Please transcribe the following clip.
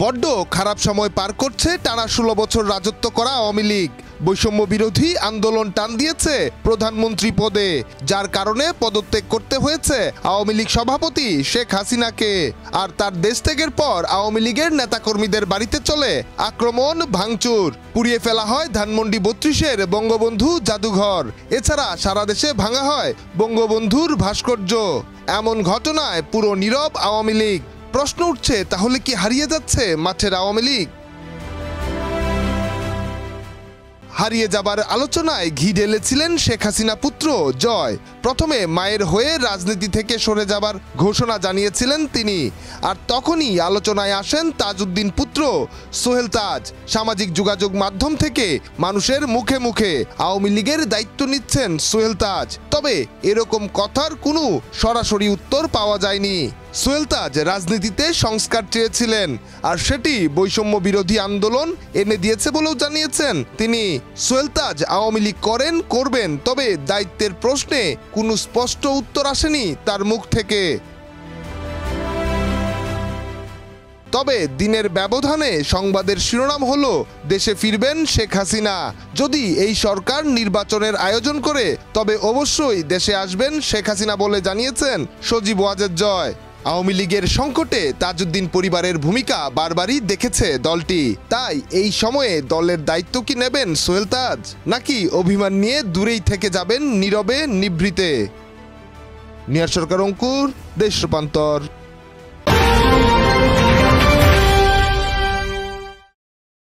বড্ড খারাপ সময় পার করছে টানা ১৬ বছর রাজত্ব করা আওয়ামী লীগ। বৈষম্য বিরোধী আন্দোলন টান দিয়েছে প্রধানমন্ত্রী পদে, যার কারণে পদত্যাগ করতে হয়েছে আওয়ামী লীগ সভাপতি শেখ হাসিনাকে। আর তার দেশত্যাগের পর আওয়ামী লীগের নেতাকর্মীদের বাড়িতে চলে আক্রমণ, ভাঙচুর, পুড়িয়ে ফেলা হয় ধানমন্ডি ৩২-এর বঙ্গবন্ধু জাদুঘর। এছাড়া সারা দেশে ভাঙা হয় বঙ্গবন্ধুর ভাস্কর্য। এমন ঘটনায় পুরো নীরব আওয়ামী লীগ। প্রশ্ন উঠছে, তাহলে কি হারিয়ে যাচ্ছে মাঠের আওয়ামী লীগ? হারিয়ে যাবার আলোচনায় ঘি ঢেলেছিলেন শেখ হাসিনা পুত্র জয়। প্রথমে মায়ের হয়ে রাজনীতি থেকে সরে যাবার ঘোষণা জানিয়েছিলেন তিনি, আর তখনই আলোচনায় আসেন তাজউদ্দিন পুত্র সোহেল তাজ। সামাজিক যোগাযোগ মাধ্যম থেকে মানুষের মুখে মুখে আওয়ামী লীগের দায়িত্ব নিচ্ছেন সোহেল তাজ। তবে এরকম কথার কোনো সরাসরি উত্তর পাওয়া যায়নি। সোহেল তাজ রাজনীতিতে সংস্কার চেয়েছিলেন, আর সেটি বৈষম্য বিরোধী আন্দোলন এনে দিয়েছে বলেও জানিয়েছেন তিনি। সোহেল তাজ আওয়ামী লীগ করবেন, তবে দায়িত্বের প্রশ্নে কোনো স্পষ্ট উত্তর আসেনি তার মুখ থেকে। তবে দিনের ব্যবধানে সংবাদের শিরোনাম হলো, দেশে ফিরবেন শেখ হাসিনা। যদি এই সরকার নির্বাচনের আয়োজন করে তবে অবশ্যই দেশে আসবেন শেখ হাসিনা বলে জানিয়েছেন সজীব ওয়াজেদ জয়। আওয়ামী লীগের সংকটে তাজউদ্দিন পরিবারের ভূমিকা বারবারই দেখেছে দলটি। তাই এই সময়ে দলের দায়িত্ব কি নেবেন সোহেল তাজ, নাকি অভিমান নিয়ে দূরেই থেকে যাবেন নীরবে নিভৃতে? নিয়ার সরকার, অঙ্কুর, দেশ রূপান্তর।